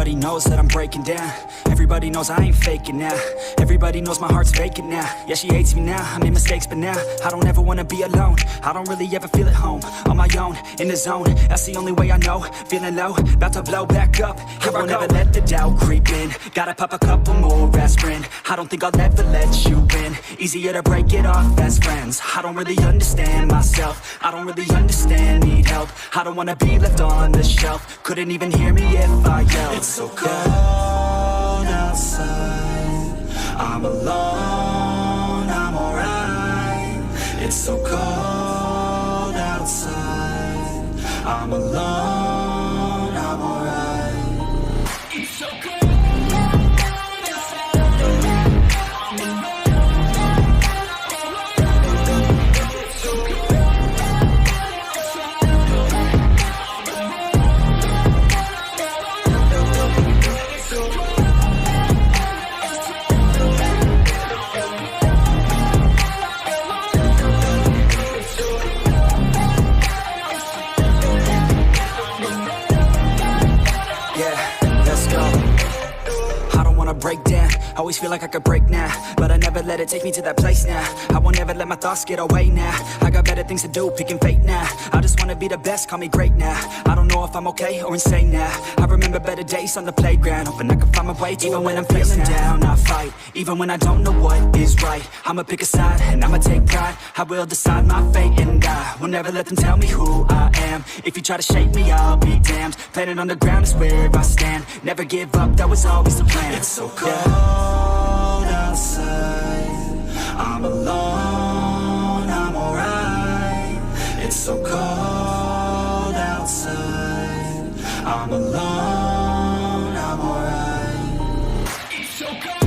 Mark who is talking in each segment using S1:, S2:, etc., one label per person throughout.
S1: Everybody knows that I'm breaking down. Everybody knows I ain't faking now. Everybody knows my heart's vacant now. Yeah, she hates me now, I made mistakes, but now I don't ever wanna be alone. I don't really ever feel at home. On my own, in the zone, that's the only way I know. Feeling low, about to blow back up. Here I won't ever let the doubt creep in. Gotta pop a couple more aspirin. I don't think I'll ever let you in. Easier to break it off as friends. I don't really understand myself. I don't really understand, need help. I don't wanna be left on the shelf. Couldn't even hear me if I yelled. It's so cold outside, I'm alone, I'm alright. It's so cold outside, I'm alone, I'm alright. It's so cold. Break down, always feel like I could break now, but I never let it take me to that place now. I won't ever let my thoughts get away now. I got better things to do, picking fate now. I just wanna be the best, call me great now. I don't know if I'm okay or insane now. I remember better days on the playground, hoping I can find my way to even when I'm feeling down, I fight. Even when I don't know what is right, I'ma pick a side and I'ma take pride. I will decide my fate and I will never let them tell me who I am. If you try to shake me, I'll be damned. Planet on the ground is where I stand. Never give up, that was always the plan. It's so cold outside, I'm alone, I'm alright. It's so cold outside, I'm alone, I'm alright. It's so cold.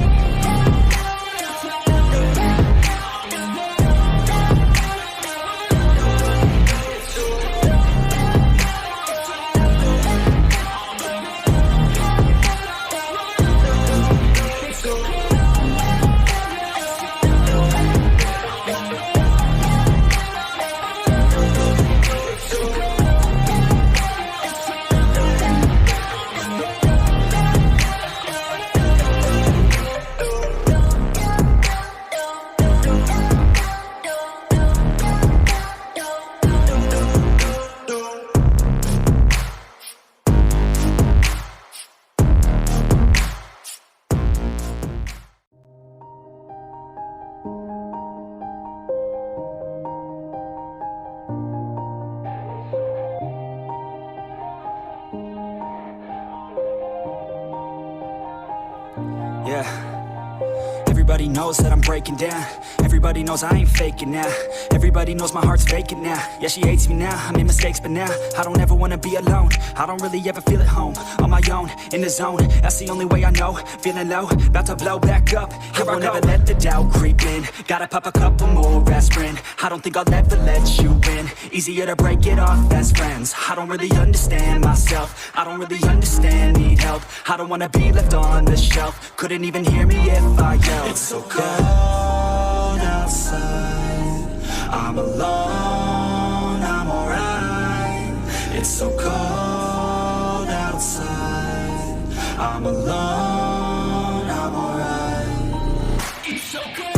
S1: Yeah, everybody knows that I'm breaking down. Everybody knows I ain't faking now. Everybody knows my heart's vacant now. Yeah, she hates me now, I made mistakes, but now I don't ever wanna be alone. I don't really ever feel at home. On my own, in the zone, that's the only way I know. Feeling low, about to blow back up. Here I won't ever let the doubt creep in. Gotta pop a couple more aspirin. I don't think I'll ever let you in. Easier to break it off as friends. I don't really understand myself. I don't really understand, need help. I don't wanna be left on the shelf. Couldn't even hear me if I yelled. It's so cold outside, I'm alone, I'm alright. It's so cold outside, I'm alone, I'm alright. It's so cold.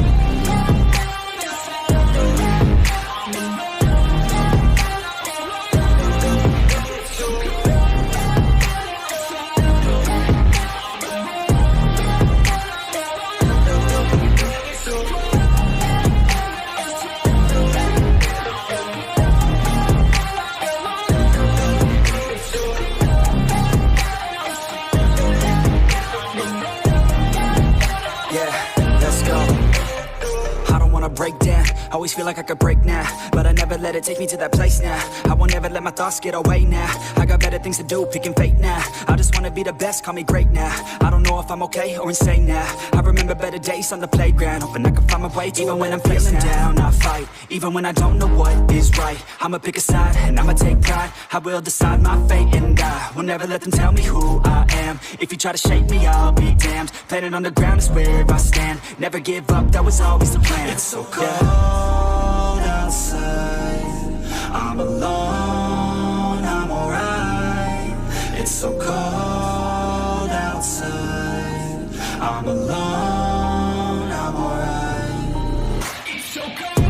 S1: Break down, always feel like I could break now, but I never let it take me to that place now. I won't ever let my thoughts get away now. I got better things to do, picking fate now. I just wanna be the best, call me great now. I don't know if I'm okay or insane now. I remember better days on the playground, hoping I can find my way to even when I'm feeling down, I fight. Even when I don't know what is right, I'ma pick a side and I'ma take pride. I will decide my fate and I will never let them tell me who I am. If you try to shake me, I'll be damned. Planet on the ground is where I stand. Never give up, that was always the plan. It's so cold outside, I'm alone, I'm alright. It's so cold I'm alone, I'm alright. It's so cold.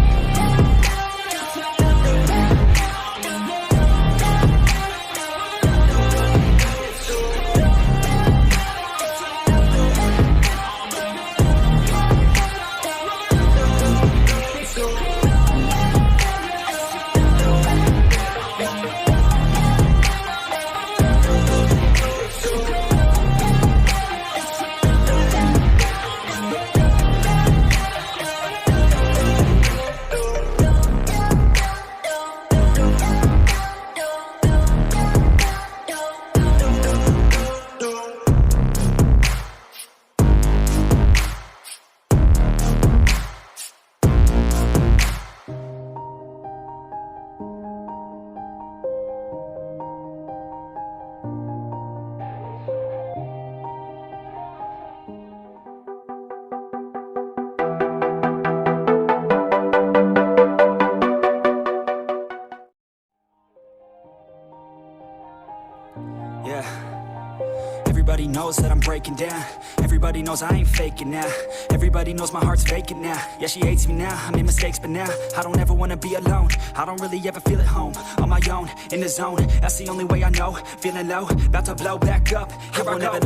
S1: Yeah. Everybody knows that I'm breaking down. Everybody knows I ain't faking now. Everybody knows my heart's vacant now. Yeah, she hates me now, I made mistakes but now I don't ever wanna be alone. I don't really ever feel at home. On my own, in the zone, that's the only way I know. Feeling low, about to blow back up. Here I go.